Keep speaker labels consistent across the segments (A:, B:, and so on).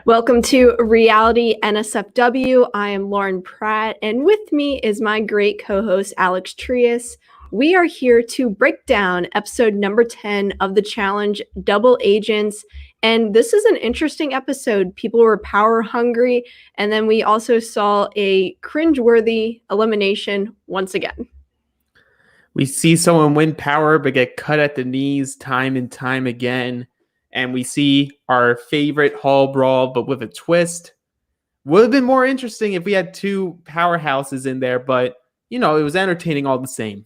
A: Welcome to Reality NSFW. I am Lauren Pratt, and with me is my great co-host, Alex Trias. We are here to break down episode number 10 of the challenge, Double Agents. And this is an interesting episode. People were power hungry, and then we also saw a cringeworthy elimination once again.
B: We see someone win power but get cut at the knees time and time again. And we see our favorite hall brawl, but with a twist. Would have been more interesting if we had two powerhouses in there, but, it was entertaining all the same.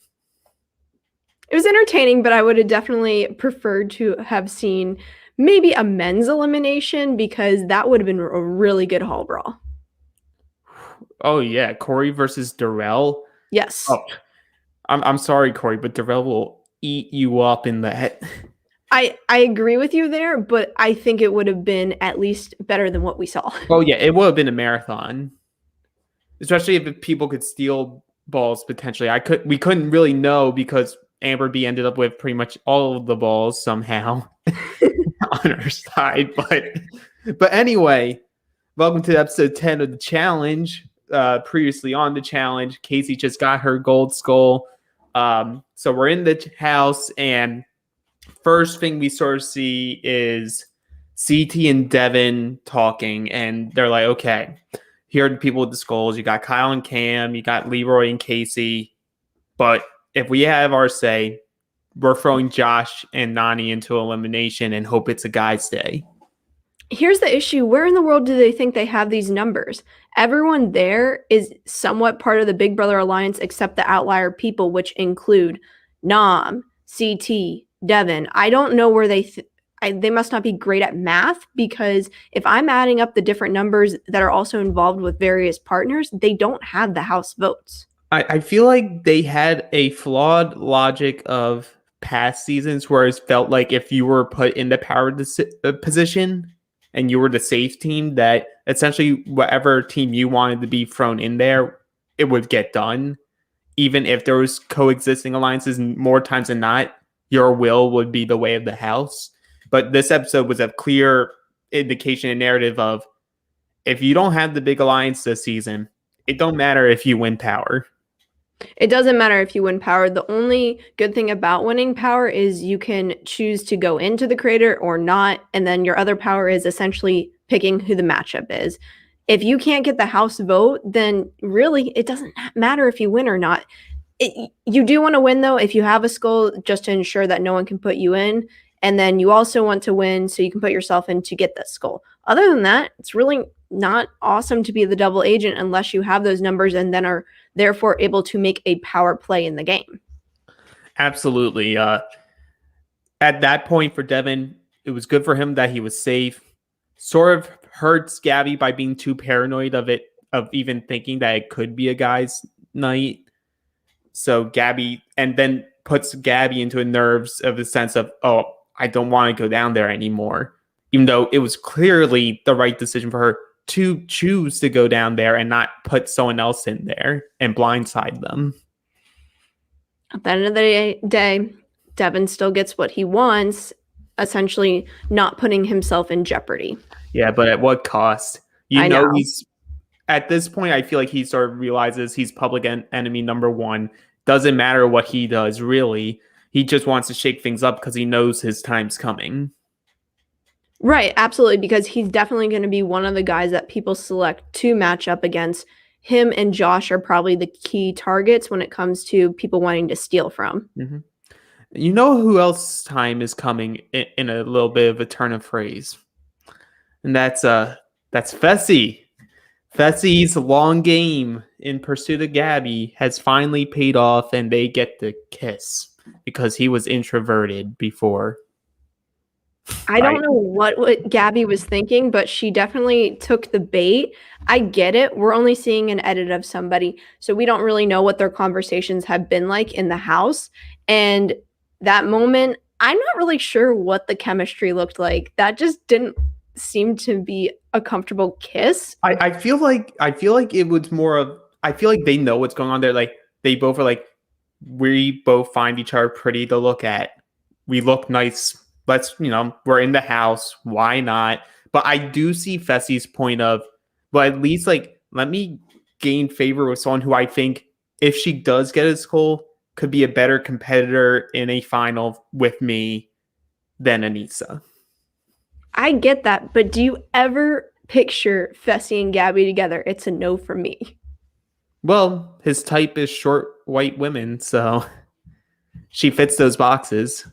A: It was entertaining, but I would have definitely preferred to have seen maybe a men's elimination because that would have been a really good hall brawl.
B: Oh, yeah. Corey versus Darrell.
A: Yes.
B: Oh, I'm sorry, Corey, but Darrell will eat you up in that.
A: I agree with you there, but I think it would have been at least better than what we saw.
B: Oh, yeah. It would have been a marathon. Especially if people could steal balls, potentially. We couldn't really know because Amber B ended up with pretty much all of the balls somehow on her side. But anyway, welcome to episode 10 of the challenge. Previously on the challenge, Casey just got her gold skull. So we're in the house, and first thing we sort of see is CT and Devin talking, and they're like, okay, here are the people with the skulls. You got Kyle and Cam, you got Leroy and Casey. But if we have our say, we're throwing Josh and Nani into elimination and hope it's a guy's day.
A: Here's the issue. Where in the world do they think they have these numbers? Everyone there is somewhat part of the Big Brother Alliance except the outlier people, which include Nam, CT, Devin. I don't know where they must not be great at math, because if I'm adding up the different numbers that are also involved with various partners, they don't have the house votes.
B: I feel like they had a flawed logic of past seasons where it felt like if you were put in the power position and you were the safe team, that essentially whatever team you wanted to be thrown in there, it would get done. Even if there was coexisting alliances, more times than not, your will would be the way of the house. But this episode was a clear indication and narrative of, if you don't have the big alliance this season, it don't matter if you win power.
A: It doesn't matter if you win power. The only good thing about winning power is you can choose to go into the crater or not. And then your other power is essentially picking who the matchup is. If you can't get the house vote, then really it doesn't matter if you win or not. You do want to win, though, if you have a skull, just to ensure that no one can put you in. And then you also want to win so you can put yourself in to get that skull. Other than that, it's really not awesome to be the double agent unless you have those numbers and then are therefore able to make a power play in the game.
B: Absolutely. At that point for Devin, it was good for him that he was safe. Sort of hurts Gabby by being too paranoid of even thinking that it could be a guy's night. So Gabby, and then puts Gabby into a nerves of the sense of, oh, I don't want to go down there anymore. Even though it was clearly the right decision for her to choose to go down there and not put someone else in there and blindside them.
A: At the end of the day, Devin still gets what he wants, essentially not putting himself in jeopardy.
B: Yeah, but at what cost? I know he's, at this point, I feel like he sort of realizes he's public enemy number one. Doesn't matter what he does, really. He just wants to shake things up because he knows his time's coming.
A: Right, absolutely, because he's definitely going to be one of the guys that people select to match up against. Him and Josh are probably the key targets when it comes to people wanting to steal from.
B: Mm-hmm. You know who else's time is coming in a little bit of a turn of phrase? And that's Fessy. Fessy's long game in pursuit of Gabby has finally paid off, and they get the kiss because he was introverted before.
A: I don't know what Gabby was thinking, but she definitely took the bait. I get it. We're only seeing an edit of somebody, so we don't really know what their conversations have been like in the house. And that moment, I'm not really sure what the chemistry looked like. That just didn't seem to be a comfortable kiss.
B: I feel like it was more of, I feel like they know what's going on there. Like, they both are like, we both find each other pretty to look at. We look nice. Let's, we're in the house. Why not? But I do see Fessy's point of, well, at least like let me gain favor with someone who I think, if she does get a skull, could be a better competitor in a final with me than Anissa.
A: I get that, but do you ever picture Fessy and Gabby together? It's a no for me.
B: Well, his type is short white women, so she fits those boxes.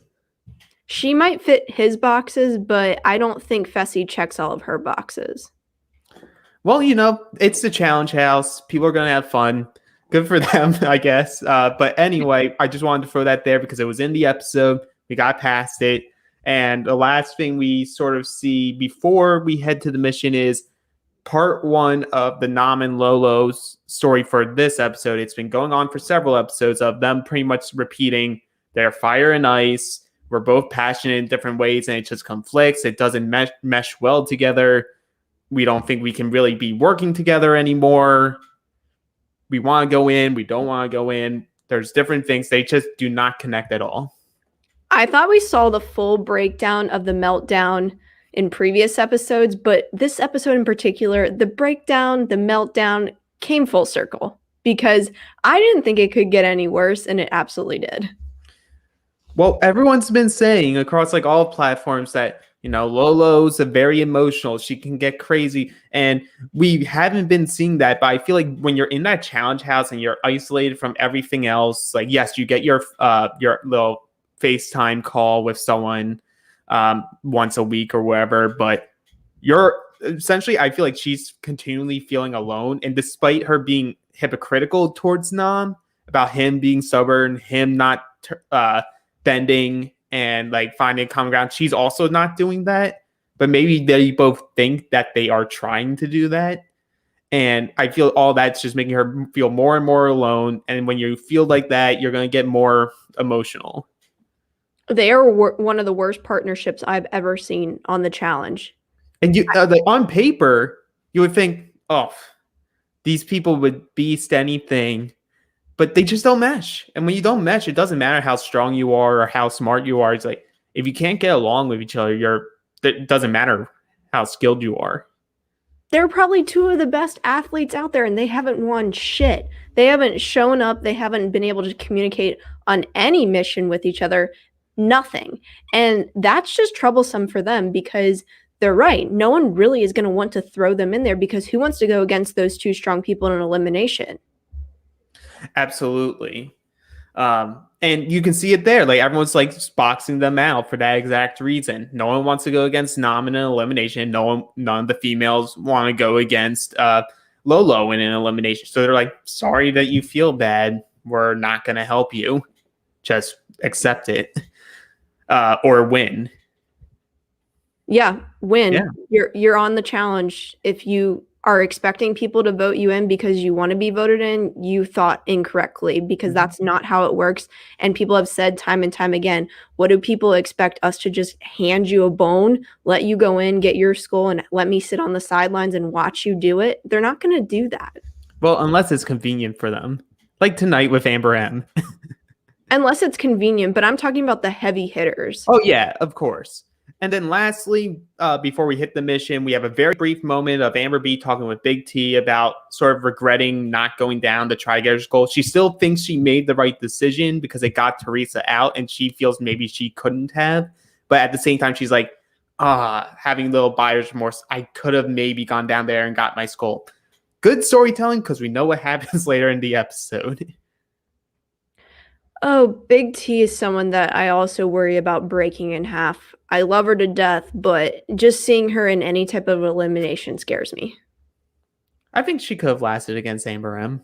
A: She might fit his boxes, but I don't think Fessy checks all of her boxes.
B: Well, it's the challenge house. People are going to have fun. Good for them, I guess. But anyway, I just wanted to throw that there because it was in the episode. We got past it. And the last thing we sort of see before we head to the mission is part 1 of the Nam and Lolo's story for this episode. It's been going on for several episodes of them pretty much repeating their fire and ice. We're both passionate in different ways, and it just conflicts. It doesn't mesh well together. We don't think we can really be working together anymore. We want to go in. We don't want to go in. There's different things. They just do not connect at all.
A: I thought we saw the full breakdown of the meltdown in previous episodes, but this episode in particular, the breakdown, the meltdown came full circle because I didn't think it could get any worse, and it absolutely did.
B: Well, everyone's been saying across like all platforms that, Lolo's very emotional. She can get crazy. And we haven't been seeing that. But I feel like when you're in that challenge house and you're isolated from everything else, like, yes, you get your little FaceTime call with someone once a week or whatever. But you're essentially, I feel like she's continually feeling alone. And despite her being hypocritical towards Nam about him being stubborn, him not bending and like finding common ground, she's also not doing that. But maybe they both think that they are trying to do that. And I feel all that's just making her feel more and more alone. And when you feel like that, you're going to get more emotional.
A: They are one of the worst partnerships I've ever seen on the challenge.
B: And on paper, you would think, oh, these people would beast anything. But they just don't mesh. And when you don't mesh, it doesn't matter how strong you are or how smart you are. It's like, if you can't get along with each other, it doesn't matter how skilled you are.
A: They're probably 2 of the best athletes out there, and they haven't won shit. They haven't shown up. They haven't been able to communicate on any mission with each other. Nothing. And that's just troublesome for them because they're right. No one really is going to want to throw them in there because who wants to go against those 2 strong people in an elimination?
B: Absolutely. And you can see it there. Like everyone's like boxing them out for that exact reason. No one wants to go against Nam in an elimination. None of the females want to go against Lolo in an elimination. So they're like, sorry that you feel bad. We're not going to help you. Just accept it or win.
A: Yeah, win.
B: Yeah.
A: You're on the challenge. If you are expecting people to vote you in because you want to be voted in, you thought incorrectly because that's not how it works. And people have said time and time again, what do people expect us to just hand you a bone, let you go in, get your skull, and let me sit on the sidelines and watch you do it? They're not going to do that.
B: Well, unless it's convenient for them. Like tonight with Amber M.
A: Unless it's convenient, but I'm talking about the heavy hitters.
B: Oh, yeah, of course. And then lastly, before we hit the mission, we have a very brief moment of Amber B talking with Big T about sort of regretting not going down to try to get her goal. She still thinks she made the right decision because it got Teresa out, and she feels maybe she couldn't have. But at the same time, she's like, having little buyer's remorse. I could have maybe gone down there and got my skull. Good storytelling because we know what happens later in the episode.
A: Oh, Big T is someone that I also worry about breaking in half. I love her to death, but just seeing her in any type of elimination scares me.
B: I think she could have lasted against Amber M.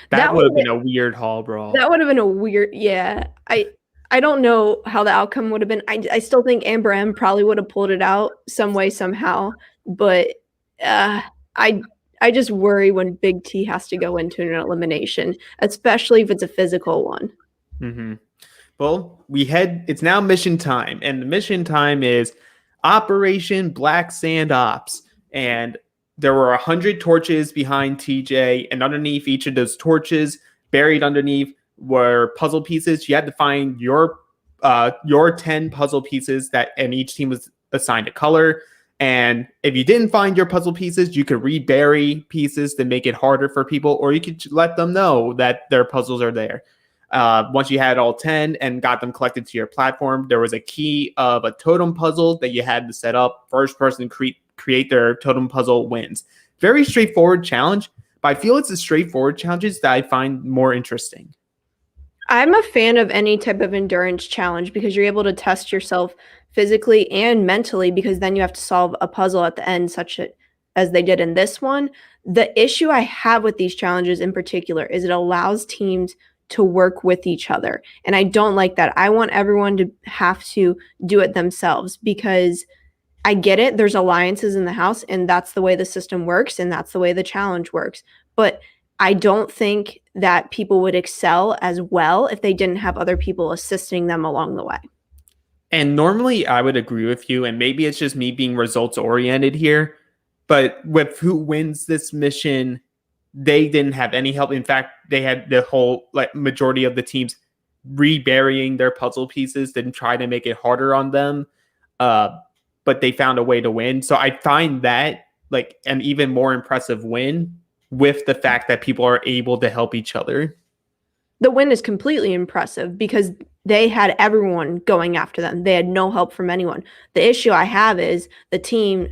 B: That would have been a weird hall brawl.
A: That would have been a weird, yeah. I don't know how the outcome would have been. I still think Amber M probably would have pulled it out some way, somehow. But I just worry when Big T has to go into an elimination, especially if it's a physical one.
B: Mm-hmm. Well, it's now mission time, and the mission time is Operation Black Sand Ops. And there were 100 torches behind TJ, and underneath each of those torches, buried underneath, were puzzle pieces. You had to find your 10 puzzle pieces and each team was assigned a color. And if you didn't find your puzzle pieces, you could rebury pieces to make it harder for people, or you could let them know that their puzzles are there. Once you had all 10 and got them collected to your platform, there was a key of a totem puzzle that you had to set up. First person to create their totem puzzle wins. Very straightforward challenge, but I feel it's the straightforward challenges that I find more interesting.
A: I'm a fan of any type of endurance challenge because you're able to test yourself physically and mentally, because then you have to solve a puzzle at the end, such as they did in this one. The issue I have with these challenges in particular is it allows teams to work with each other. And I don't like that. I want everyone to have to do it themselves, because I get it. There's alliances in the house, and that's the way the system works, and that's the way the challenge works. But I don't think that people would excel as well if they didn't have other people assisting them along the way.
B: And normally I would agree with you, and maybe it's just me being results oriented here, but with who wins this mission, they didn't have any help. In fact, they had the whole majority of the teams reburying their puzzle pieces to try to make it harder on them. But they found a way to win. So I find that like an even more impressive win, with the fact that people are able to help each other.
A: The win is completely impressive because they had everyone going after them. They had no help from anyone. The issue I have is the team,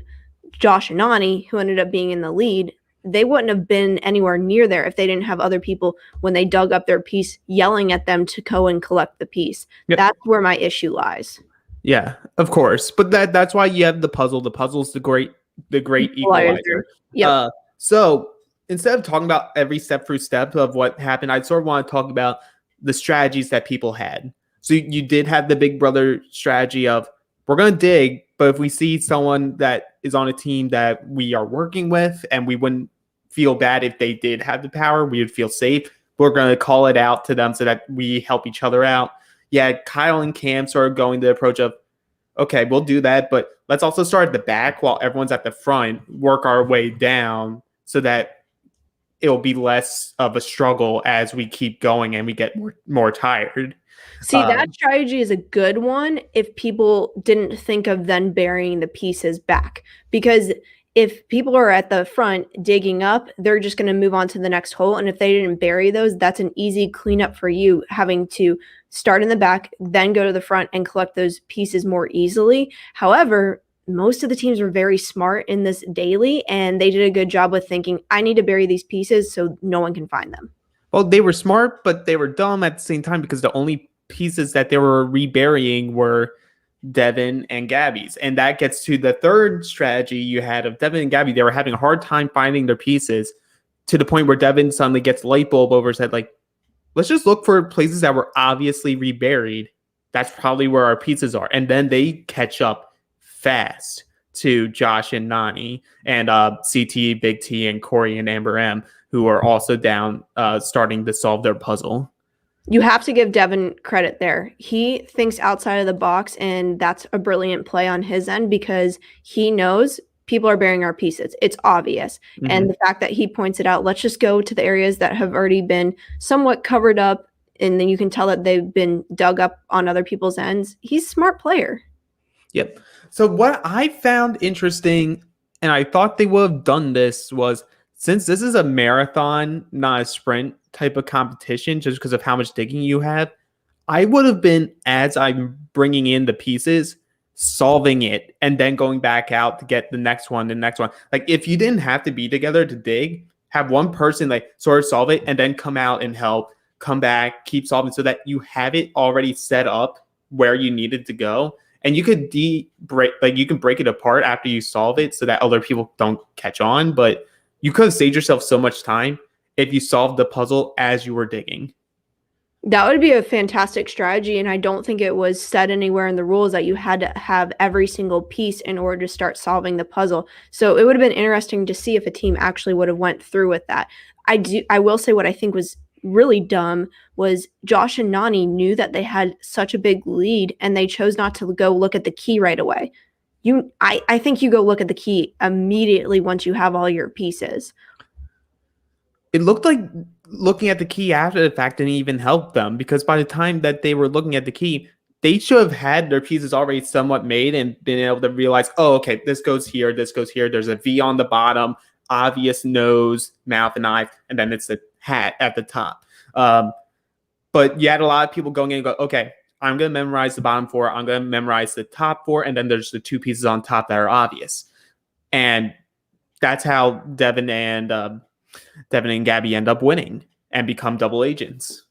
A: Josh and Nani, who ended up being in the lead, they wouldn't have been anywhere near there if they didn't have other people, when they dug up their piece, yelling at them to go and collect the piece. Yep. That's where my issue lies.
B: Yeah, of course. But that's why you have the puzzle. The puzzle's the great equalizer.
A: Yeah.
B: So instead of talking about every step through step of what happened, I sort of want to talk about the strategies that people had. So you did have the big brother strategy of, we're going to dig, but if we see someone that is on a team that we are working with and we wouldn't feel bad if they did have the power, we would feel safe, we're going to call it out to them so that we help each other out. Yeah, Kyle and Cam sort of going the approach of, okay, we'll do that, but let's also start at the back while everyone's at the front, work our way down so that it'll be less of a struggle as we keep going and we get more tired.
A: See, that strategy is a good one if people didn't think of then burying the pieces back. Because if people are at the front digging up, they're just going to move on to the next hole. And if they didn't bury those, that's an easy cleanup for you, having to start in the back, then go to the front and collect those pieces more easily. However, most of the teams were very smart in this daily, and they did a good job with thinking, I need to bury these pieces so no one can find them.
B: Well, they were smart, but they were dumb at the same time, because the only pieces that they were reburying were Devin and Gabby's. And that gets to the third strategy you had of Devin and Gabby. They were having a hard time finding their pieces, to the point where Devin suddenly gets light bulb over his head, like, let's just look for places that were obviously reburied. That's probably where our pieces are. And then they catch up fast to Josh and Nani and CT, Big T, and Corey and Amber M, who are also down starting to solve their puzzle.
A: You have to give Devin credit there. He thinks outside of the box, and that's a brilliant play on his end, because he knows people are burying our pieces. It's obvious. Mm-hmm. And the fact that he points it out, let's just go to the areas that have already been somewhat covered up, and then you can tell that they've been dug up on other people's ends. He's a smart player.
B: Yep. So what I found interesting, and I thought they would have done this, was, since this is a marathon, not a sprint type of competition, just because of how much digging you have, I would have been, as I'm bringing in the pieces, solving it and then going back out to get the next one. Like, if you didn't have to be together to dig, have one person like sort of solve it and then come out and help, come back, keep solving, so that you have it already set up where you needed to go. And you could you can break it apart after you solve it so that other people don't catch on. But you could have saved yourself so much time if you solved the puzzle as you were digging.
A: That would be a fantastic strategy, and I don't think it was said anywhere in the rules that you had to have every single piece in order to start solving the puzzle. So it would have been interesting to see if a team actually would have went through with that. I will say what I think was really dumb was Josh and Nani knew that they had such a big lead, and they chose not to go look at the key right away. I think you go look at the key immediately once you have all your pieces.
B: It looked like looking at the key after the fact didn't even help them, because by the time that they were looking at the key, they should have had their pieces already somewhat made and been able to realize, oh, okay, this goes here, this goes here. There's a V on the bottom, obvious nose, mouth, and eyes, and then it's the hat at the top. But you had a lot of people going in and go, okay, I'm going to memorize the bottom four. I'm going to memorize the top four. And then there's the two pieces on top that are obvious. And that's how Devin and Gabby end up winning and become double agents.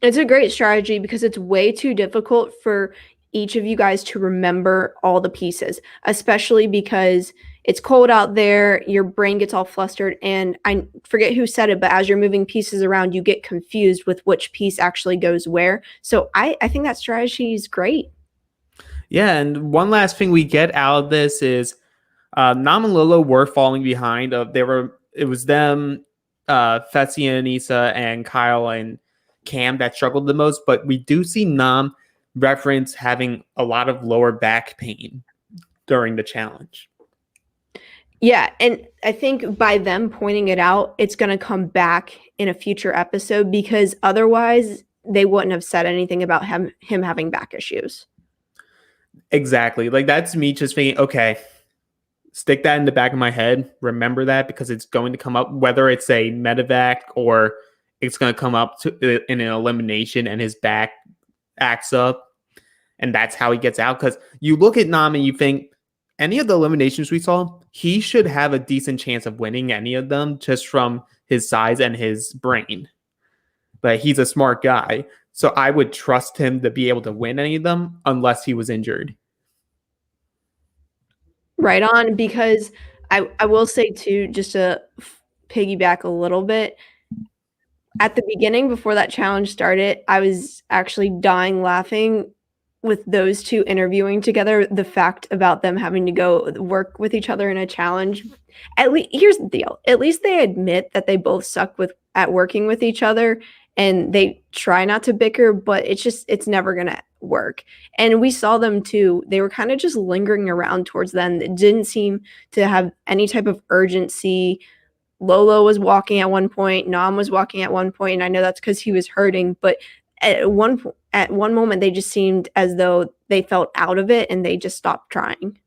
A: It's a great strategy because it's way too difficult for each of you guys to remember all the pieces, especially because it's cold out there, your brain gets all flustered, and I forget who said it, but as you're moving pieces around, you get confused with which piece actually goes where. So I think that strategy is great.
B: Yeah, and one last thing we get out of this is Nam and Lolo were falling behind. It was them, Fessy and Anissa, and Kyle and Cam that struggled the most, but we do see Nam reference having a lot of lower back pain during the challenge.
A: Yeah, and I think by them pointing it out, it's going to come back in a future episode because otherwise they wouldn't have said anything about him having back issues.
B: Exactly. Like, that's me just thinking, okay, stick that in the back of my head. Remember that because it's going to come up, whether it's a medevac or it's going to come up in an elimination and his back acts up. And that's how he gets out. Because you look at Nam and you think, any of the eliminations we saw, he should have a decent chance of winning any of them just from his size and his brain. But he's a smart guy. So I would trust him to be able to win any of them unless he was injured.
A: Right on, because I will say too, just to piggyback a little bit, at the beginning before that challenge started, I was actually dying laughing with those two interviewing together. The fact about them having to go work with each other in a challenge. At least, here's the deal. At least they admit that they both suck at working with each other, and they try not to bicker, but it's never gonna work. And we saw them too. They were kind of just lingering around towards them. It didn't seem to have any type of urgency. Lolo was walking at one point, Nam was walking at one point, and I know that's because he was hurting, but at one moment they just seemed as though they felt out of it and they just stopped trying.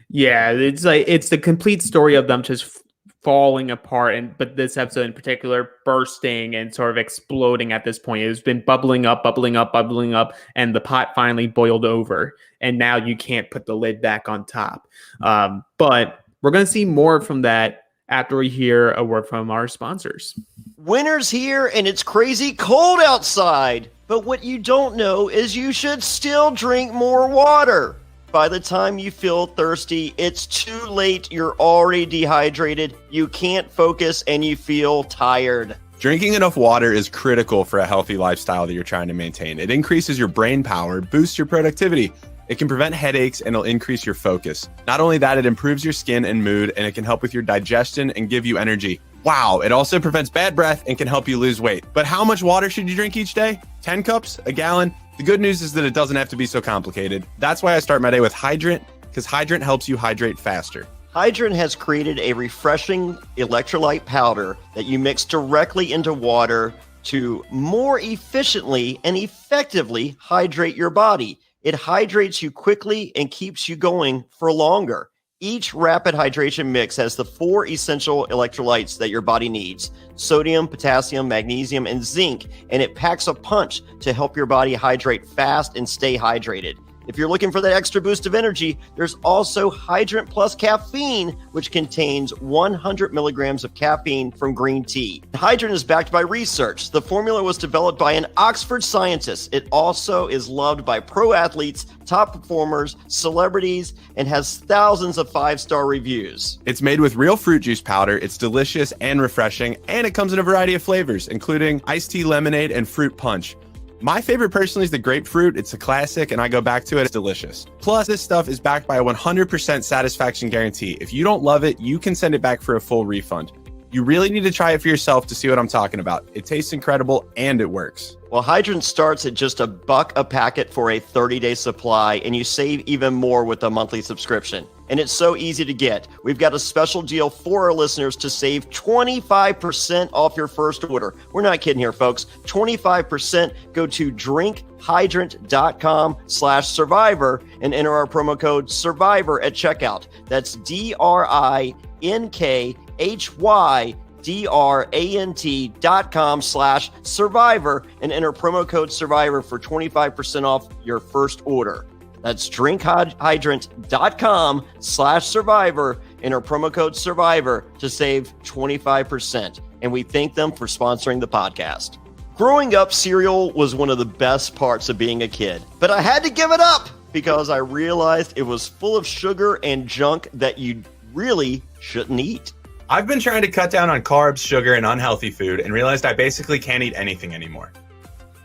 B: Yeah, it's like it's the complete story of them just falling apart, but this episode in particular bursting and sort of exploding at this point. It's been bubbling up, and the pot finally boiled over, and now you can't put the lid back on top. But we're going to see more from that after we hear a word from our sponsors.
C: Winter's here and it's crazy cold outside. But what you don't know is you should still drink more water. By the time you feel thirsty, it's too late. You're already dehydrated. You can't focus and you feel tired.
D: Drinking enough water is critical for a healthy lifestyle that you're trying to maintain. It increases your brain power, boosts your productivity. It can prevent headaches and it'll increase your focus. Not only that, it improves your skin and mood, and it can help with your digestion and give you energy. Wow, it also prevents bad breath and can help you lose weight. But how much water should you drink each day? 10 cups? A gallon? The good news is that it doesn't have to be so complicated. That's why I start my day with Hydrant, because Hydrant helps you hydrate faster.
C: Hydrant has created a refreshing electrolyte powder that you mix directly into water to more efficiently and effectively hydrate your body. It hydrates you quickly and keeps you going for longer. Each rapid hydration mix has the 4 essential electrolytes that your body needs: sodium, potassium, magnesium, and zinc, and it packs a punch to help your body hydrate fast and stay hydrated. If you're looking for that extra boost of energy, there's also Hydrant Plus Caffeine, which contains 100 milligrams of caffeine from green tea. Hydrant is backed by research. The formula was developed by an Oxford scientist. It also is loved by pro athletes, top performers, celebrities, and has thousands of 5-star reviews.
D: It's made with real fruit juice powder. It's delicious and refreshing, and it comes in a variety of flavors, including iced tea lemonade and fruit punch. My favorite personally is the grapefruit. It's a classic and I go back to it. It's delicious. Plus, this stuff is backed by a 100% satisfaction guarantee. If you don't love it, you can send it back for a full refund. You really need to try it for yourself to see what I'm talking about. It tastes incredible and it works.
C: Well, Hydrant starts at just $1 a packet for a 30-day supply, and you save even more with a monthly subscription. And it's so easy to get. We've got a special deal for our listeners to save 25% off your first order. We're not kidding here, folks. 25%. Go to drinkhydrant.com/survivor and enter our promo code survivor at checkout. That's drinkhydrant.com/survivor and enter promo code survivor for 25% off your first order. That's drinkhydrant.com/survivor. Enter promo code survivor to save 25%. And we thank them for sponsoring the podcast. Growing up, cereal was one of the best parts of being a kid, but I had to give it up because I realized it was full of sugar and junk that you really shouldn't eat.
D: I've been trying to cut down on carbs, sugar, and unhealthy food and realized I basically can't eat anything anymore.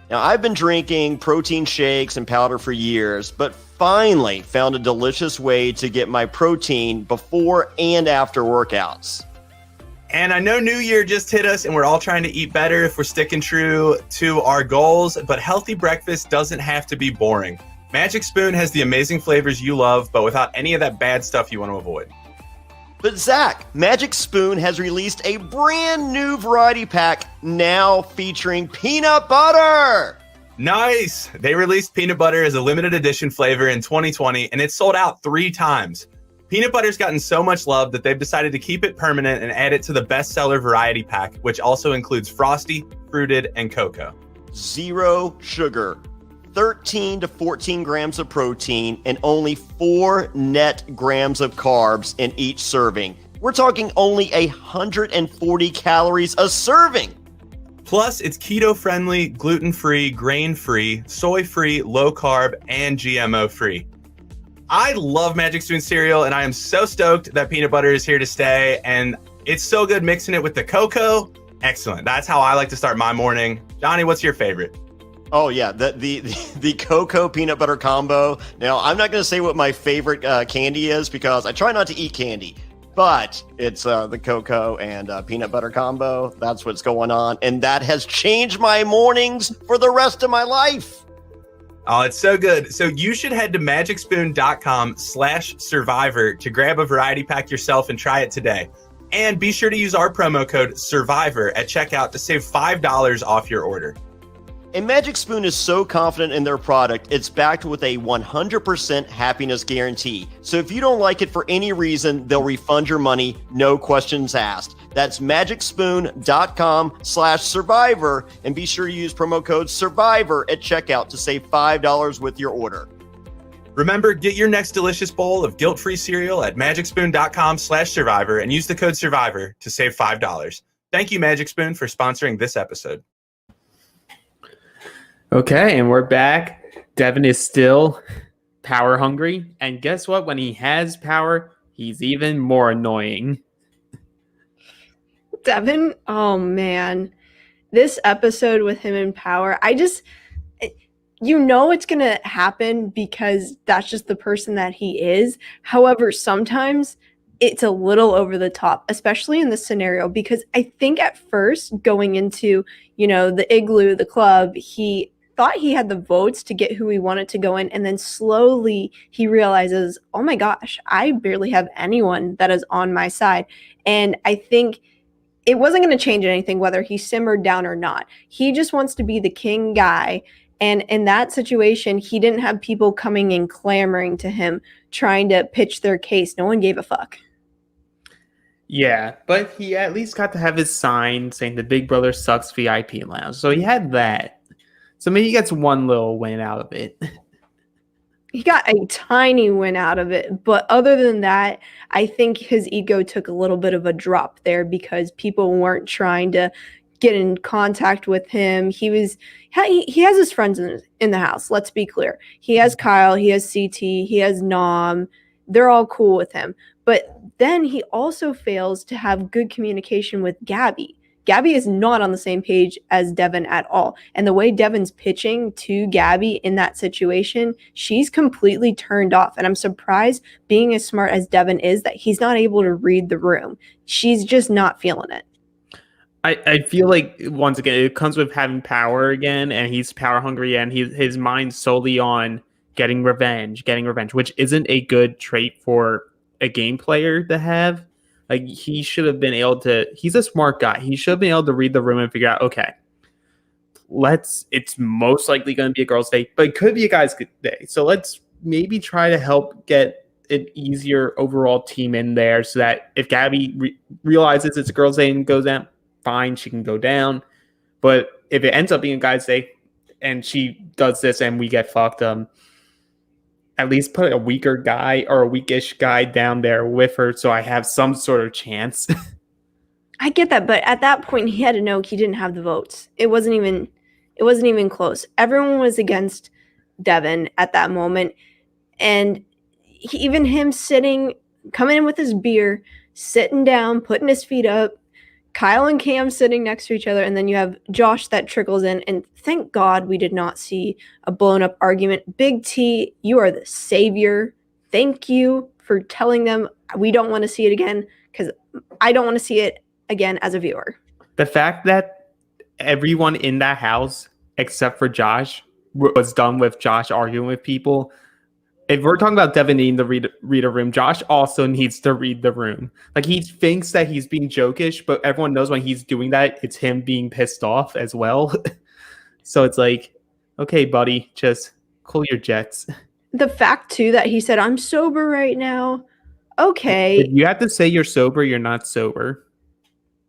C: Now, I've been drinking protein shakes and powder for years, but finally found a delicious way to get my protein before and after workouts.
D: And I know New Year just hit us and we're all trying to eat better if we're sticking true to our goals, but healthy breakfast doesn't have to be boring. Magic Spoon has the amazing flavors you love, but without any of that bad stuff you want to avoid.
C: But Zack, Magic Spoon has released a brand new variety pack now featuring peanut butter.
D: Nice! They released peanut butter as a limited edition flavor in 2020 and it's sold out 3 times. Peanut butter's gotten so much love that they've decided to keep it permanent and add it to the bestseller variety pack, which also includes frosty, fruited, and cocoa.
C: 0 sugar, 13 to 14 grams of protein, and only 4 net grams of carbs in each serving. We're talking only 140 calories a serving.
D: Plus, it's keto-friendly, gluten-free, grain-free, soy-free, low-carb, and GMO-free. I love Magic Spoon cereal, and I am so stoked that peanut butter is here to stay, and it's so good mixing it with the cocoa. Excellent. That's how I like to start my morning. Jonny, what's your favorite?
C: Oh, yeah, the cocoa peanut butter combo. Now, I'm not going to say what my favorite candy is because I try not to eat candy, but it's the cocoa and peanut butter combo. That's what's going on, and that has changed my mornings for the rest of my life.
D: Oh, it's so good. So you should head to magicspoon.com/survivor to grab a variety pack yourself and try it today. And be sure to use our promo code survivor at checkout to save $5 off your order.
C: And Magic Spoon is so confident in their product, it's backed with a 100% happiness guarantee. So if you don't like it for any reason, they'll refund your money, no questions asked. That's magicspoon.com/survivor, and be sure to use promo code survivor at checkout to save $5 with your order.
D: Remember, get your next delicious bowl of guilt-free cereal at magicspoon.com/survivor and use the code survivor to save $5. Thank you, Magic Spoon, for sponsoring this episode.
B: Okay, and we're back. Devin is still power hungry. And guess what? When he has power, he's even more annoying.
A: Devin, oh man. This episode with him in power, it's going to happen because that's just the person that he is. However, sometimes it's a little over the top, especially in this scenario, because I think at first going into, the igloo, the club, he thought he had the votes to get who he wanted to go in, and then slowly he realizes, oh my gosh, I barely have anyone that is on my side. And I think it wasn't going to change anything whether he simmered down or not. He just wants to be the king guy, and in that situation he didn't have people coming and clamoring to him trying to pitch their case. No one gave a fuck.
B: Yeah, but he at least got to have his sign saying the Big Brother Sucks VIP lounge, so he had that. So maybe he gets one little win out of it.
A: He got a tiny win out of it. But other than that, I think his ego took a little bit of a drop there because people weren't trying to get in contact with him. He has his friends in the house. Let's be clear. He has Kyle. He has CT. He has Nam. They're all cool with him. But then he also fails to have good communication with Gabby. Gabby is not on the same page as Devin at all. And the way Devin's pitching to Gabby in that situation, she's completely turned off. And I'm surprised, being as smart as Devin is, that he's not able to read the room. She's just not feeling it.
B: I feel like once again it comes with having power again, and he's power hungry, and his mind's solely on getting revenge, which isn't a good trait for a game player to have. Like he should have been able to. He's a smart guy. He should have been able to read the room and figure out, okay, it's most likely going to be a girl's day, but it could be a guy's day. So let's maybe try to help get an easier overall team in there, so that if Gabby realizes it's a girl's day and goes down, fine, she can go down. But if it ends up being a guy's day and she does this and we get fucked, at least put a weaker guy or a weakish guy down there with her, so I have some sort of chance.
A: I get that, but at that point he had to know he didn't have the votes. It wasn't even close. Everyone was against Devin at that moment, and even him coming in with his beer, sitting down, putting his feet up, Kyle and Cam sitting next to each other, and then you have Josh that trickles in, and thank God we did not see a blown up argument. Big T, you are the savior. Thank you for telling them we don't want to see it again, because I don't want to see it again as a viewer.
B: The fact that everyone in that house except for Josh was done with Josh arguing with people. If we're talking about Devin needing to read a room, Josh also needs to read the room. Like, he thinks that he's being jokish, but everyone knows when he's doing that, it's him being pissed off as well. So it's like, okay, buddy, just cool your jets.
A: The fact, too, that he said, I'm sober right now. Okay.
B: If you have to say you're sober, you're not sober.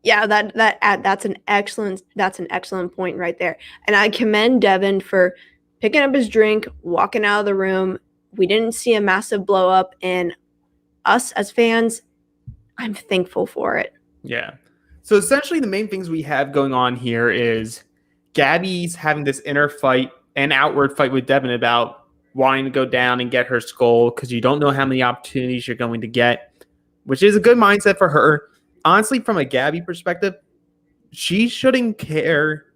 A: Yeah, that's an excellent point right there. And I commend Devin for picking up his drink, walking out of the room. We didn't see a massive blow up, and us as fans, I'm thankful for it.
B: Yeah. So essentially the main things we have going on here is Gabby's having this inner fight and outward fight with Devin about wanting to go down and get her skull, because you don't know how many opportunities you're going to get, which is a good mindset for her. Honestly, from a Gabby perspective, she shouldn't care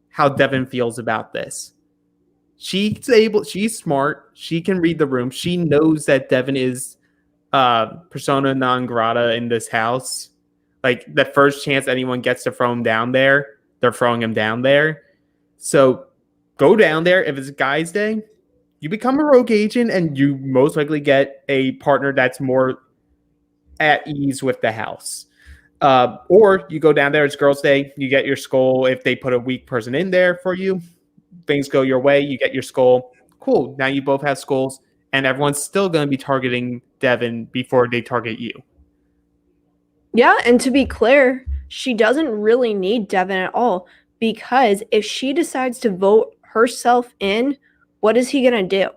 B: how Devin feels about this. She's smart. She can read the room. She knows that Devin is persona non grata in this house. Like, the first chance anyone gets to throw him down there, they're throwing him down there. So go down there. If it's a guy's day, you become a rogue agent, and you most likely get a partner that's more at ease with the house. Or you go down there, it's girls' day, you get your skull. If they put a weak person in there for you, things go your way, you get your skull. Cool. Now you both have skulls, and everyone's still going to be targeting Devin before they target you.
A: Yeah, and to be clear, she doesn't really need Devin at all, because if she decides to vote herself in, what is he going to do?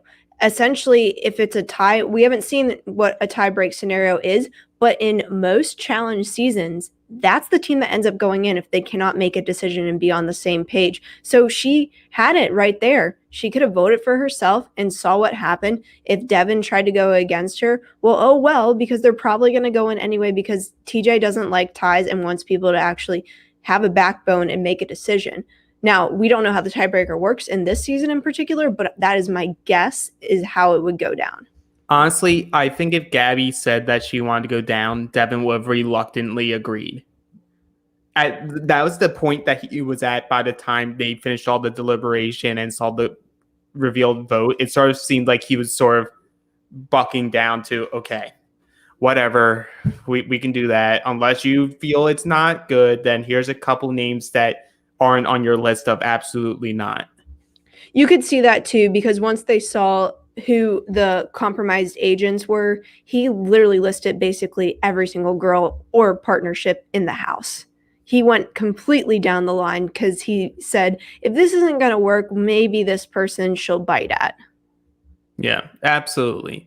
A: Essentially, if it's a tie, we haven't seen what a tie break scenario is, but in most challenge seasons, that's the team that ends up going in if they cannot make a decision and be on the same page. So she had it right there. She could have voted for herself and saw what happened. If Devin tried to go against her, well, because they're probably going to go in anyway, because TJ doesn't like ties and wants people to actually have a backbone and make a decision. Now, we don't know how the tiebreaker works in this season in particular, but that is my guess is how it would go down.
B: Honestly, I think if Gabby said that she wanted to go down, Devin would have reluctantly agreed. That was the point that he was at by the time they finished all the deliberation and saw the revealed vote. It sort of seemed like he was sort of bucking down to, okay, whatever, we can do that. Unless you feel it's not good, then here's a couple names that aren't on your list of absolutely not.
A: You could see that too, because once they saw who the compromised agents were, he literally listed basically every single girl or partnership in the house. He went completely down the line because he said, if this isn't going to work, maybe this person she'll bite at.
B: Yeah, absolutely.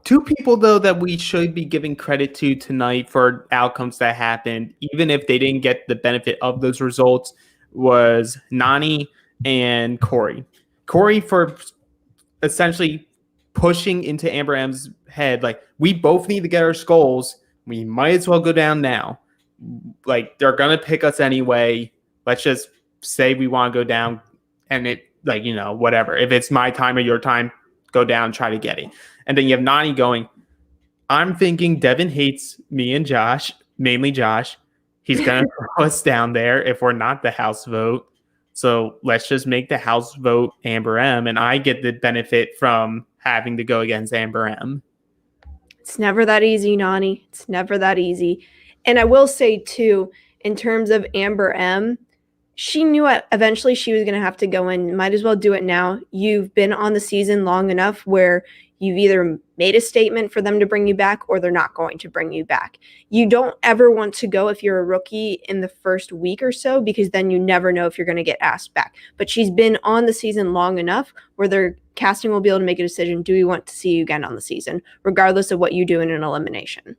B: Two people, though, that we should be giving credit to tonight for outcomes that happened, even if they didn't get the benefit of those results, was Nani and Corey. Corey for essentially pushing into Amber M's head, like, we both need to get our skulls. We might as well go down now. Like, they're going to pick us anyway. Let's just say we want to go down, and it, like, you know, whatever. If it's my time or your time, go down, try to get it. And then you have Nani going, I'm thinking Devin hates me and Josh, mainly Josh. He's going to throw us down there if we're not the house vote. So let's just make the house vote Amber M, and I get the benefit from having to go against Amber M.
A: It's never that easy, Nani. It's never that easy. And I will say, too, in terms of Amber M, she knew eventually she was going to have to go in. Might as well do it now. You've been on the season long enough where you've either made a statement for them to bring you back or they're not going to bring you back. You don't ever want to go if you're a rookie in the first week or so, because then you never know if you're going to get asked back. But she's been on the season long enough where their casting will be able to make a decision. Do we want to see you again on the season, regardless of what you do in an elimination?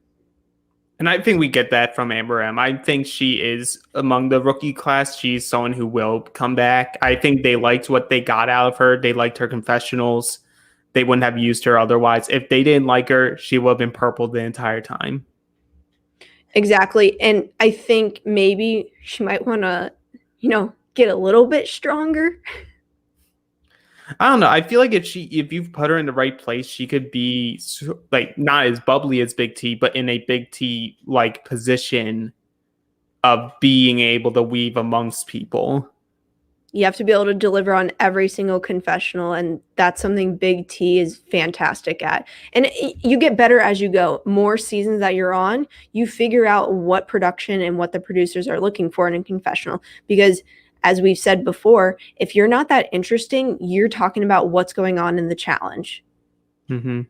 B: And I think we get that from Amber M. I think she is among the rookie class. She's someone who will come back. I think they liked what they got out of her. They liked her confessionals. They wouldn't have used her otherwise. If they didn't like her, she would have been purple the entire time.
A: Exactly. And I think maybe she might want to, get a little bit stronger.
B: I don't know. I feel like if you've put her in the right place, she could be like not as bubbly as Big T, but in a Big T like position of being able to weave amongst people.
A: You have to be able to deliver on every single confessional, and that's something Big T is fantastic at. And you get better as you go. More seasons that you're on, you figure out what production and what the producers are looking for in a confessional. Because as we've said before, if you're not that interesting, you're talking about what's going on in the challenge.
B: Mm-hmm.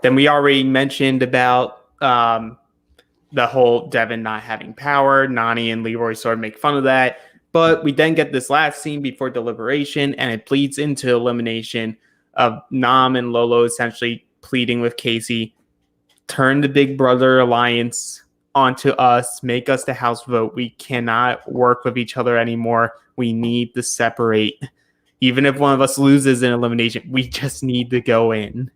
B: Then we already mentioned about the whole Devin not having power. Nani and Leroy sort of make fun of that. But we then get this last scene before Deliberation, and it bleeds into Elimination of Nam and Lolo essentially pleading with Casey, turn the Big Brother Alliance onto us, make us the house vote. We cannot work with each other anymore. We need to separate. Even if one of us loses in elimination, we just need to go in.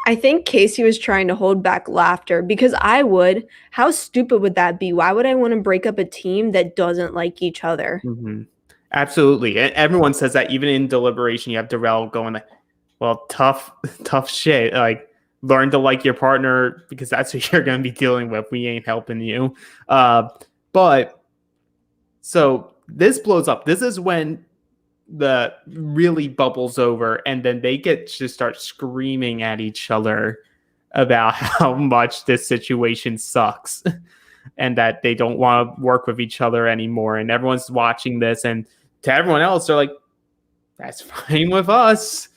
A: I think Casey was trying to hold back laughter, because I would. How stupid would that be? Why would I want to break up a team that doesn't like each other?
B: Mm-hmm. Absolutely. And everyone says that. Even in Deliberation, you have Darrell going like, well, tough shit. Like, learn to like your partner, because that's what you're going to be dealing with. We ain't helping you. But so this blows up. This is when the really bubbles over, and then they get to start screaming at each other about how much this situation sucks and that they don't want to work with each other anymore. And everyone's watching this, and to everyone else, they're like, that's fine with us.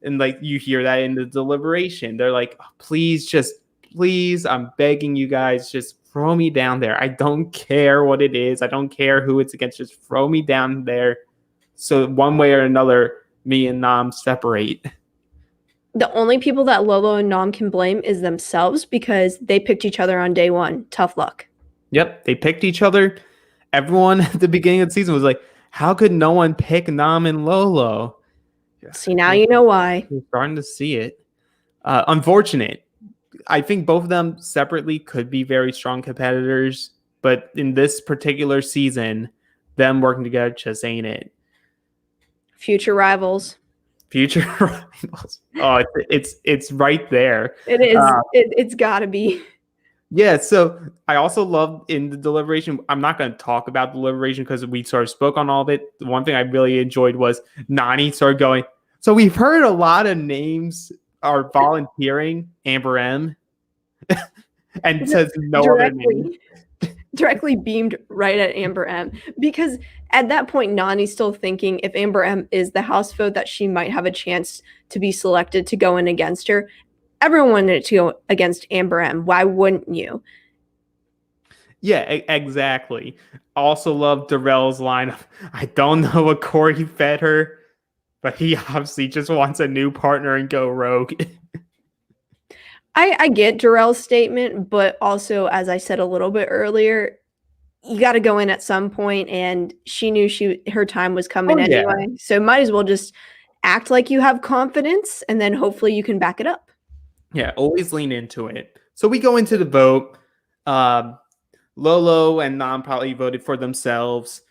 B: And like, you hear that in the Deliberation. They're like, oh, please, I'm begging you guys, just throw me down there. I don't care what it is. I don't care who it's against. Just throw me down there. So one way or another, me and Nam separate.
A: The only people that Lolo and Nam can blame is themselves, because they picked each other on day one. Tough luck.
B: Yep, they picked each other. Everyone at the beginning of the season was like, how could no one pick Nam and Lolo?
A: See, now you know why.
B: We're starting to see it. Unfortunate. I think both of them separately could be very strong competitors, but in this particular season, them working together just ain't it.
A: Future rivals.
B: Future rivals. Oh, it's right there.
A: It is. It's got to be.
B: Yeah, so I also love in the Deliberation, I'm not going to talk about Deliberation because we sort of spoke on all of it. The one thing I really enjoyed was Nani started going, so we've heard a lot of names are volunteering, Amber M, and says no other name.
A: Directly beamed right at Amber M, because at that point, Nani's still thinking if Amber M is the house vote, that she might have a chance to be selected to go in against her. Everyone wanted to go against Amber M. Why wouldn't you?
B: Yeah, exactly. Also love Darrell's line of, I don't know what Corey fed her, but he obviously just wants a new partner and go rogue.
A: I get Darrell's statement, but also, as I said a little bit earlier, you got to go in at some point, and she knew her time was coming anyway. Yeah. So might as well just act like you have confidence, and then hopefully you can back it up.
B: Yeah, always lean into it. So we go into the vote. Lolo and Nam probably voted for themselves.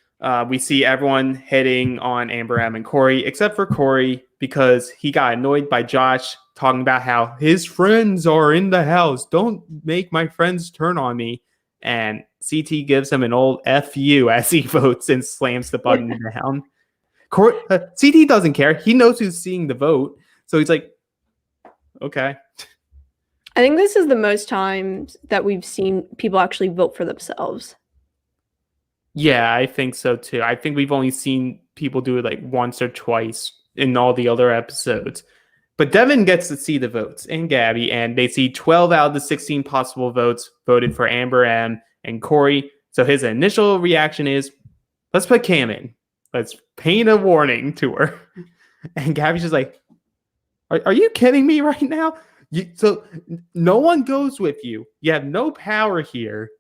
B: We see everyone hitting on Amber M and Corey, except for Corey, because he got annoyed by Josh talking about how his friends are in the house. Don't make my friends turn on me. and CT gives him an old FU as he votes and slams the button down. CT doesn't care. He knows who's seeing the vote. So he's like, okay.
A: I think this is the most times that we've seen people actually vote for themselves.
B: Yeah, I think so too. I think we've only seen people do it like once or twice in all the other episodes. But Devin gets to see the votes and Gabby, and they see 12 out of the 16 possible votes voted for Amber M and Corey. So his initial reaction is, let's put Cam in. Let's paint a warning to her. And Gabby's just like, are you kidding me right now? So no one goes with you. You have no power here.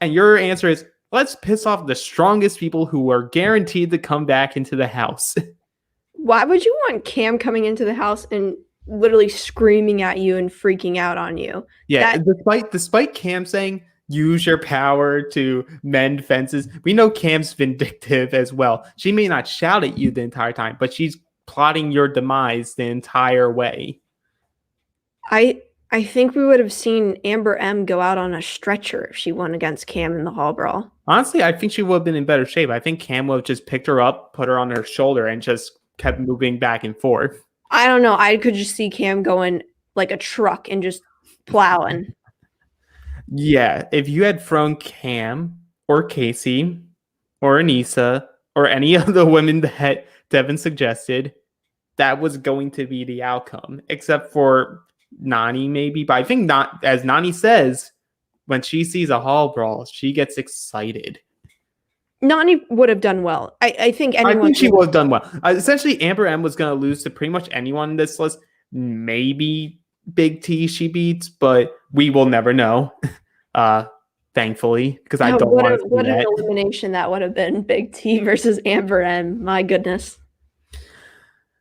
B: And your answer is, let's piss off the strongest people who are guaranteed to come back into the house.
A: Why would you want Cam coming into the house and literally screaming at you and freaking out on you?
B: Yeah, despite Cam saying, use your power to mend fences, we know Cam's vindictive as well. She may not shout at you the entire time, but she's plotting your demise the entire way.
A: I think we would have seen Amber M go out on a stretcher if she won against Cam in the hall brawl.
B: Honestly, I think she would have been in better shape. I think Cam would have just picked her up, put her on her shoulder, and just kept moving back and forth.
A: I don't know. I could just see Cam going like a truck and just plowing.
B: Yeah, if you had thrown Cam or Casey or Anissa or any of the women that Devin suggested, that was going to be the outcome, except for Nani maybe. But I think not, as Nani says, when she sees a hall brawl, she gets excited.
A: Nani would have done well. I think anyone.
B: I think she would have done well. Essentially, Amber M was going to lose to pretty much anyone in this list. Maybe Big T she beats, but we will never know. Thankfully, because I don't want to see
A: what
B: that.
A: An elimination that would have been, Big T versus Amber M. My goodness.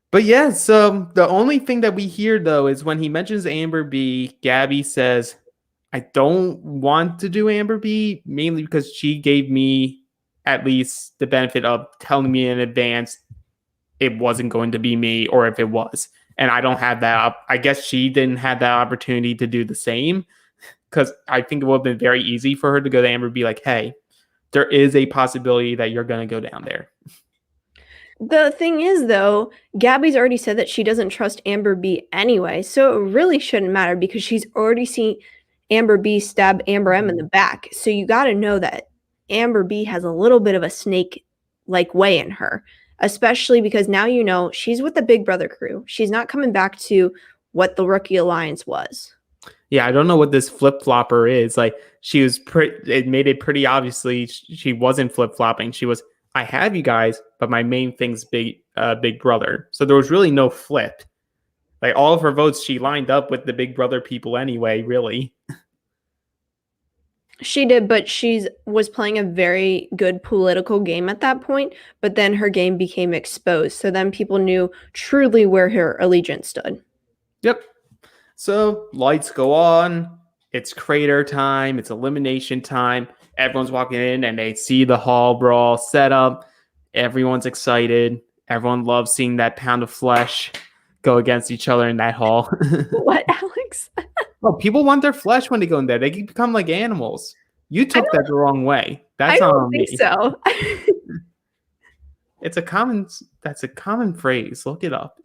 B: But yeah, so the only thing that we hear though is when he mentions Amber B, Gabby says, I don't want to do Amber B, mainly because she gave me at least the benefit of telling me in advance it wasn't going to be me, or if it was. And I don't have that. I guess she didn't have that opportunity to do the same, because I think it would have been very easy for her to go to Amber and be like, hey, there is a possibility that you're going to go down there.
A: The thing is, though, Gabby's already said that she doesn't trust Amber B anyway, so it really shouldn't matter because she's already seen Amber B stab Amber M in the back. So you got to know that Amber B has a little bit of a snake-like way in her, especially because now you know she's with the Big Brother crew. She's not coming back to what the Rookie Alliance was.
B: Yeah, I don't know what this flip-flopper is. Like, she was it made it pretty obviously she wasn't flip-flopping. She was, I have you guys, but my main thing's Big Brother. So there was really no flip. Like, all of her votes, she lined up with the Big Brother people anyway, really.
A: She did, but she was playing a very good political game at that point, but then her game became exposed. So then people knew truly where her allegiance stood.
B: Yep. So lights go on. It's crater time. It's elimination time. Everyone's walking in and they see the hall brawl set up. Everyone's excited. Everyone loves seeing that pound of flesh go against each other in that hall.
A: What, Alex?
B: Oh, people want their flesh when they go in there. They can become like animals. You took that the wrong way. That's
A: I don't
B: on
A: think
B: me.
A: so.
B: That's a common phrase. Look it up.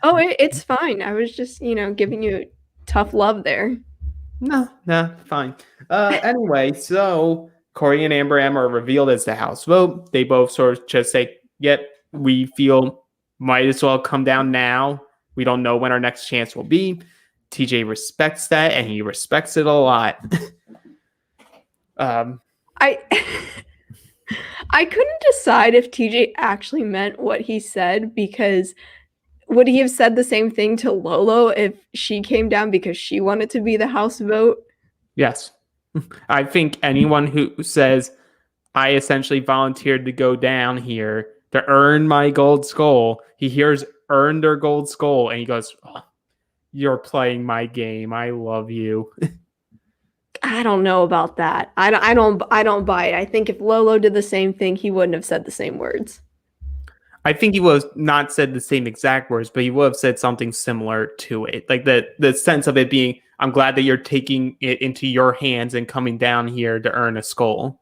A: Oh, it's fine. I was just, giving you tough love there.
B: No, fine. Anyway, so Corey and Amber M are revealed as the house vote. They both sort of just say, yep, we feel might as well come down now. We don't know when our next chance will be. TJ respects that, and he respects it a lot.
A: I couldn't decide if TJ actually meant what he said, because would he have said the same thing to Lolo if she came down because she wanted to be the house vote?
B: Yes. I think anyone who says, I essentially volunteered to go down here to earn my gold skull, he hears earn their gold skull, and he goes, oh, you're playing my game. I love you.
A: I don't know about that. I don't buy it. I think if Lolo did the same thing, he wouldn't have said the same words.
B: I think he would have not said the same exact words, but he would have said something similar to it. Like the sense of it being, I'm glad that you're taking it into your hands and coming down here to earn a skull.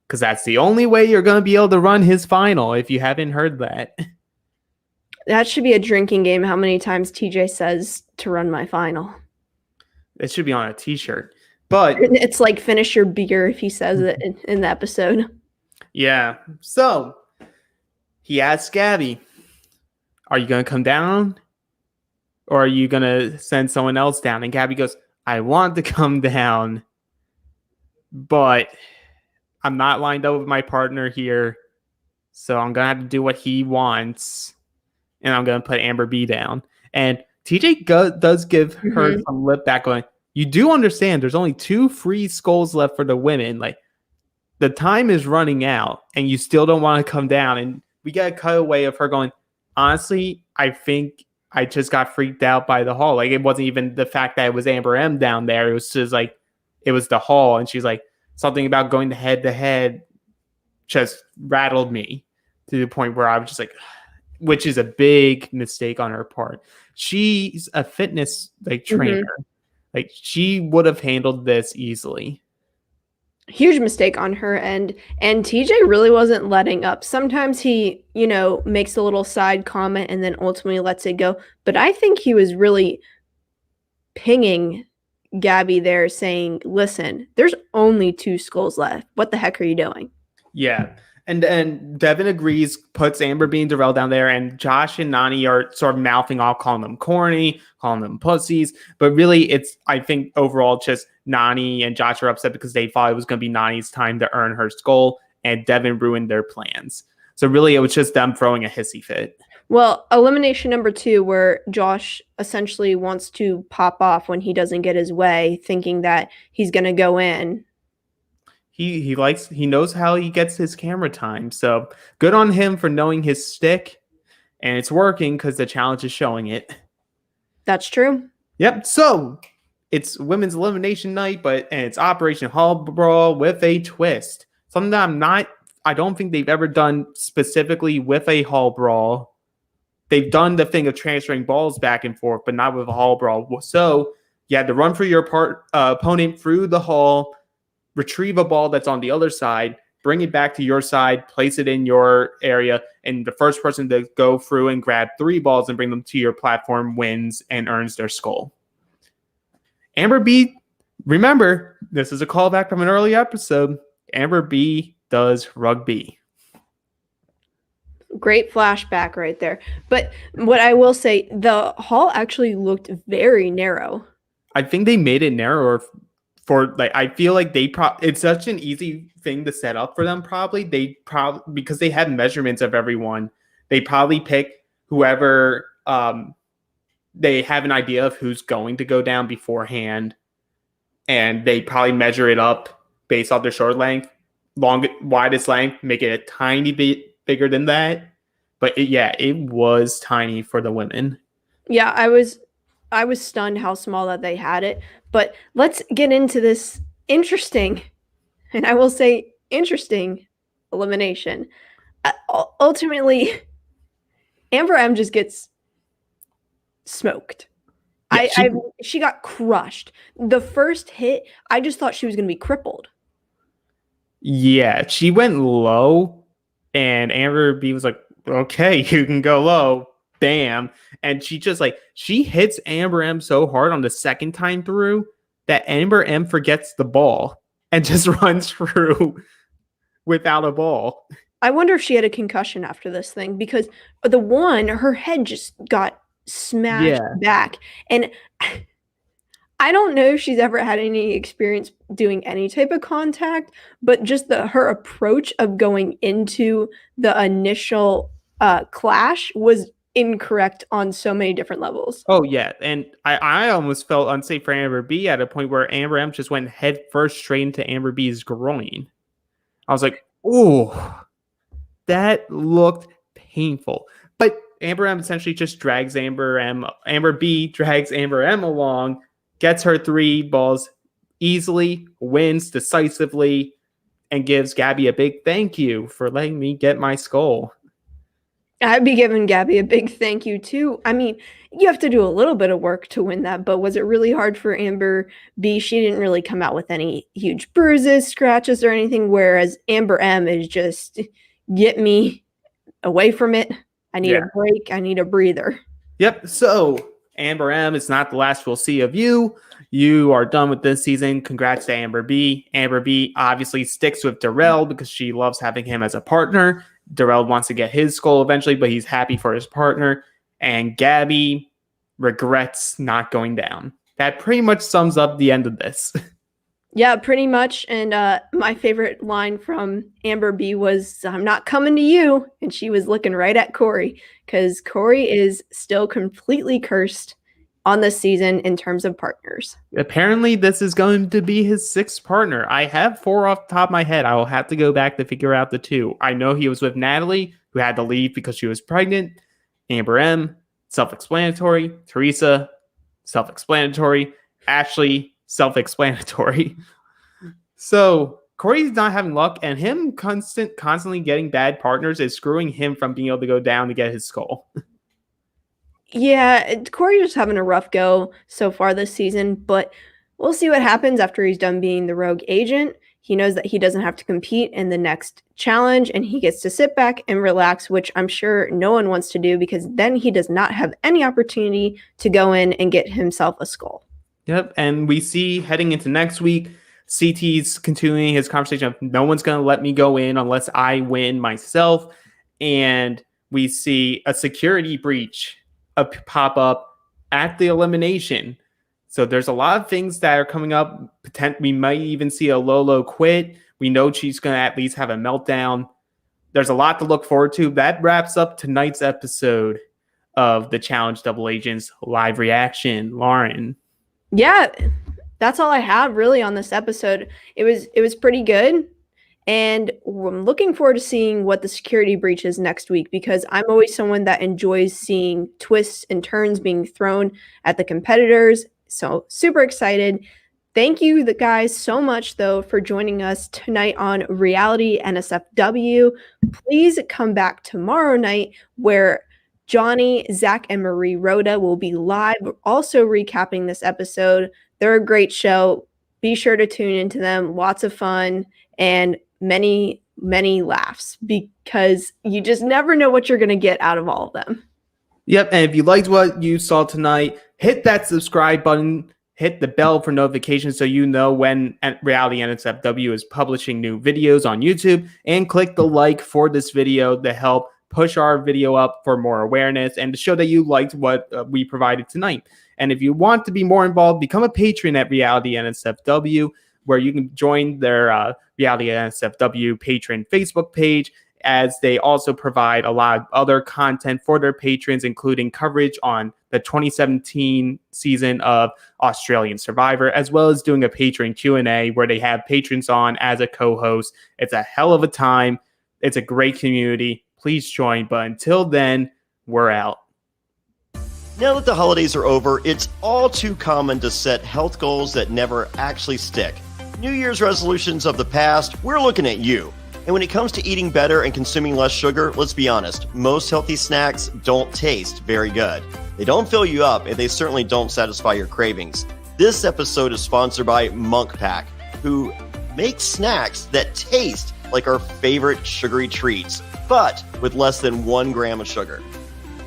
B: Because that's the only way you're going to be able to run his final, if you haven't heard that.
A: That should be a drinking game. How many times TJ says to run my final?
B: It should be on a t-shirt. But
A: it's like finish your beer if he says it in the episode.
B: Yeah. So he asked Gabby, are you going to come down? Or are you going to send someone else down? And Gabby goes, I want to come down, but I'm not lined up with my partner here. So I'm going to have to do what he wants. And I'm going to put Amber B down. And TJ does give her some lip back going, you do understand there's only 2 free skulls left for the women. Like, the time is running out and you still don't want to come down. And we get a cutaway of her going, honestly, I think I just got freaked out by the hall. Like, it wasn't even the fact that it was Amber M down there. It was just like, it was the hall. And she's like, something about going to head just rattled me to the point where I was just like, which is a big mistake on her part. She's a fitness trainer. Like, she would have handled this easily.
A: Huge mistake on her end. And TJ really wasn't letting up. Sometimes he, makes a little side comment and then ultimately lets it go. But I think he was really pinging Gabby there saying, listen, there's only 2 skulls left. What the heck are you doing?
B: Yeah. And Devin agrees, puts Amber B and Darrell down there, and Josh and Nany are sort of mouthing off, calling them corny, calling them pussies. But really, it's, I think, overall, just Nany and Josh are upset because they thought it was going to be Nany's time to earn her skull, and Devin ruined their plans. So really, it was just them throwing a hissy fit.
A: Well, elimination number 2, where Josh essentially wants to pop off when he doesn't get his way, thinking that he's going to go in.
B: He knows how he gets his camera time. So good on him for knowing his stick, and it's working because the challenge is showing it.
A: That's true.
B: Yep. So it's women's elimination night, and it's Operation Hall Brawl with a twist. Something that I don't think they've ever done specifically with a Hall Brawl. They've done the thing of transferring balls back and forth, but not with a Hall Brawl. So you had to run for your opponent through the hall, retrieve a ball that's on the other side, bring it back to your side, place it in your area, and the first person to go through and grab 3 balls and bring them to your platform wins and earns their skull. Amber B, remember, this is a callback from an early episode. Amber B does rugby.
A: Great flashback right there. But what I will say, the hall actually looked very narrow.
B: I think they made it narrower for, I feel like it's such an easy thing to set up for them. Because they had measurements of everyone, they probably pick whoever they have an idea of who's going to go down beforehand, and they probably measure it up based off their short length, widest length, make it a tiny bit bigger than that. But it was tiny for the women. Yeah,
A: I was stunned how small that they had it. But let's get into this interesting, and I will say interesting, elimination. Ultimately, Amber M just gets smoked. Yeah, she got crushed. The first hit, I just thought she was going to be crippled.
B: Yeah, she went low, and Amber B was like, okay, you can go low. Bam. And she hits Amber M so hard on the second time through that Amber M forgets the ball and just runs through without a ball.
A: I wonder if she had a concussion after this thing, because her head just got smashed back. And I don't know if she's ever had any experience doing any type of contact, but just her approach of going into the initial clash was incorrect on so many different levels.
B: Oh yeah, and I almost felt unsafe for Amber B at a point where Amber M just went head first straight into Amber B's groin. I was like, oh, that looked painful. But Amber M essentially just drags Amber B drags Amber M along, gets her 3 balls easily, wins decisively, and gives Gabby a big thank you for letting me get my skull.
A: I'd be giving Gabby a big thank you too. I mean, you have to do a little bit of work to win that, but was it really hard for Amber B? She didn't really come out with any huge bruises, scratches, or anything, whereas Amber M is just get me away from it. I need a break. I need a breather.
B: Yep. So Amber M, it's not the last we'll see of you. You are done with this season. Congrats to Amber B. Amber B obviously sticks with Darrell because she loves having him as a partner. Darrell wants to get his skull eventually, but he's happy for his partner. And Gabby regrets not going down. That pretty much sums up the end of this.
A: Yeah, pretty much. And my favorite line from Amber B was, "I'm not coming to you." And she was looking right at Corey because Corey is still completely cursed on this season in terms of partners.
B: Apparently, this is going to be his 6th partner. I have 4 off the top of my head. I will have to go back to figure out the 2. I know he was with Natalie, who had to leave because she was pregnant. Amber M, self-explanatory. Teresa, self-explanatory. Ashley, self-explanatory. So Corey's not having luck, and him constantly getting bad partners is screwing him from being able to go down to get his skull.
A: Yeah, Corey's just having a rough go so far this season, but we'll see what happens after he's done being the rogue agent. He knows that he doesn't have to compete in the next challenge, and he gets to sit back and relax, which I'm sure no one wants to do because then he does not have any opportunity to go in and get himself a skull.
B: Yep, and we see heading into next week, CT's continuing his conversation of no one's going to let me go in unless I win myself, and we see a security breach pop up at the elimination. So there's a lot of things that are coming up. We might even see a Lolo quit. We know she's going to at least have a meltdown. There's a lot to look forward to. That wraps up tonight's episode of the Challenge Double Agents live reaction. Lauren.
A: Yeah, that's all I have really on this episode. It was pretty good. And I'm looking forward to seeing what the security breach is next week because I'm always someone that enjoys seeing twists and turns being thrown at the competitors. So super excited. Thank you, the guys, so much, though, for joining us tonight on Reality NSFW. Please come back tomorrow night where Jonny, Zack, and Marie Rhoda will be live, also recapping this episode. They're a great show. Be sure to tune into them. Lots of fun and many, many laughs because you just never know what you're going to get out of all of them.
B: Yep, and if you liked what you saw tonight, hit that subscribe button, hit the bell for notifications so you know when Reality NSFW is publishing new videos on YouTube, and click the like for this video to help push our video up for more awareness and to show that you liked what we provided tonight. And if you want to be more involved, become a patron at Reality NSFW, where you can join their Reality NSFW patron Facebook page, as they also provide a lot of other content for their patrons, including coverage on the 2017 season of Australian Survivor, as well as doing a patron Q&A where they have patrons on as a co-host. It's a hell of a time. It's a great community. Please join. But until then, we're out.
C: Now that the holidays are over, it's all too common to set health goals that never actually stick. New Year's resolutions of the past, we're looking at you. And when it comes to eating better and consuming less sugar, let's be honest, most healthy snacks don't taste very good. They don't fill you up, and they certainly don't satisfy your cravings. This episode is sponsored by Monk Pack, who makes snacks that taste like our favorite sugary treats, but with less than 1 gram of sugar.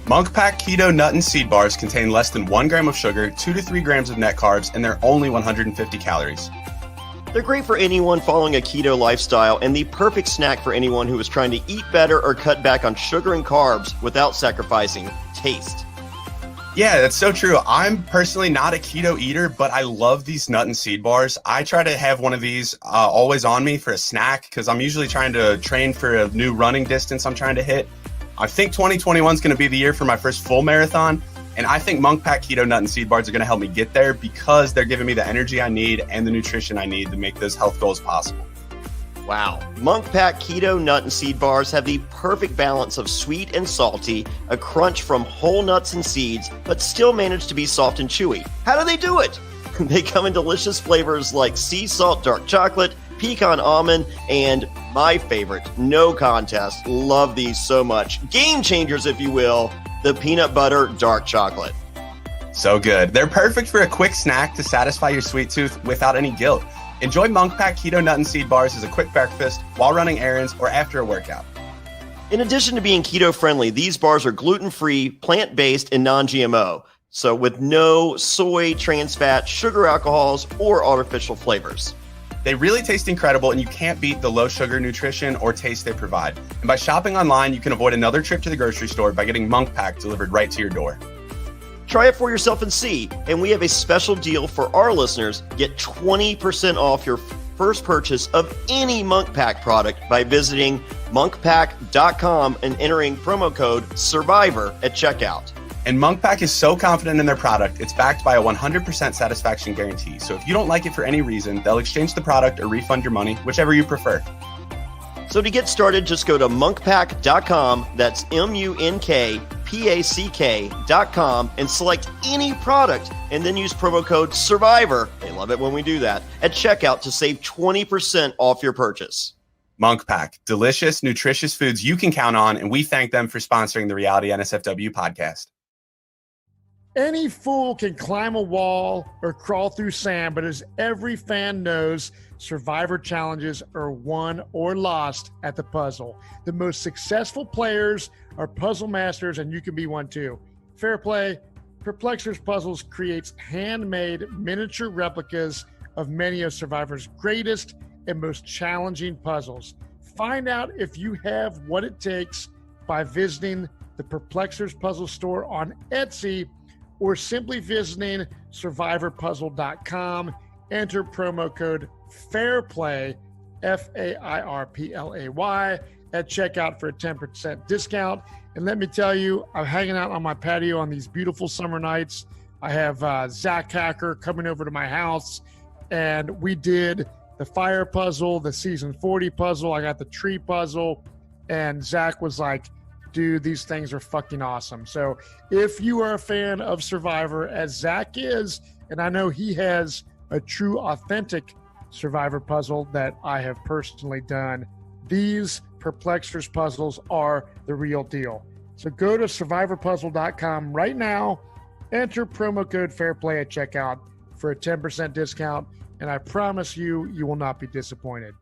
D: Monk Pack Keto Nut and Seed Bars contain less than 1 gram of sugar, 2 to 3 grams of net carbs, and they're only 150 calories.
C: They're great for anyone following a keto lifestyle and the perfect snack for anyone who is trying to eat better or cut back on sugar and carbs without sacrificing taste.
D: Yeah, that's so true. I'm personally not a keto eater, but I love these nut and seed bars. I try to have one of these always on me for a snack because I'm usually trying to train for a new running distance I'm trying to hit. I think 2021 is going to be the year for my first full marathon. And I think Monk Pack Keto Nut and Seed Bars are going to help me get there because they're giving me the energy I need and the nutrition I need to make those health goals possible.
C: Wow. Monk Pack Keto Nut and Seed Bars have the perfect balance of sweet and salty, a crunch from whole nuts and seeds, but still manage to be soft and chewy. How do they do it? They come in delicious flavors like sea salt dark chocolate, pecan almond, and my favorite, no contest, love these so much. Game changers, if you will, the peanut butter dark chocolate.
D: So good. They're perfect for a quick snack to satisfy your sweet tooth without any guilt. Enjoy Monk Pack Keto Nut and Seed Bars as a quick breakfast, while running errands, or after a workout.
C: In addition to being keto-friendly, these bars are gluten-free, plant-based, and non-GMO. So with no soy, trans fat, sugar alcohols, or artificial flavors.
D: They really taste incredible, and you can't beat the low sugar nutrition or taste they provide. And by shopping online, you can avoid another trip to the grocery store by getting Monk Pack delivered right to your door.
C: Try it for yourself and see. And we have a special deal for our listeners. Get 20% off your first purchase of any Monk Pack product by visiting monkpack.com and entering promo code SURVIVOR at checkout.
D: And Monk Pack is so confident in their product, it's backed by a 100% satisfaction guarantee. So if you don't like it for any reason, they'll exchange the product or refund your money, whichever you prefer.
C: So to get started, just go to monkpack.com, that's monkpack.com, and select any product, and then use promo code SURVIVOR, they love it when we do that, at checkout to save 20% off your purchase.
D: Monk Pack, delicious, nutritious foods you can count on, and we thank them for sponsoring the Reality NSFW podcast.
E: Any fool can climb a wall or crawl through sand, but as every fan knows, Survivor challenges are won or lost at the puzzle. The most successful players are puzzle masters, and you can be one too. Fairplay, Perplexers Puzzles creates handmade miniature replicas of many of Survivor's greatest and most challenging puzzles. Find out if you have what it takes by visiting the Perplexers Puzzle store on Etsy or simply visiting survivorpuzzle.com. Enter promo code FAIRPLAY, FAIRPLAY, at checkout for a 10% discount. And let me tell you, I'm hanging out on my patio on these beautiful summer nights. I have Zack Hacker coming over to my house, and we did the fire puzzle, the season 40 puzzle. I got the tree puzzle, and Zack was like, dude, these things are fucking awesome. So if you are a fan of Survivor, as Zack is, and I know he has a true, authentic Survivor puzzle that I have personally done, these Perplexers puzzles are the real deal. So go to survivorpuzzle.com right now, enter promo code FAIRPLAY at checkout for a 10% discount, and I promise you, you will not be disappointed.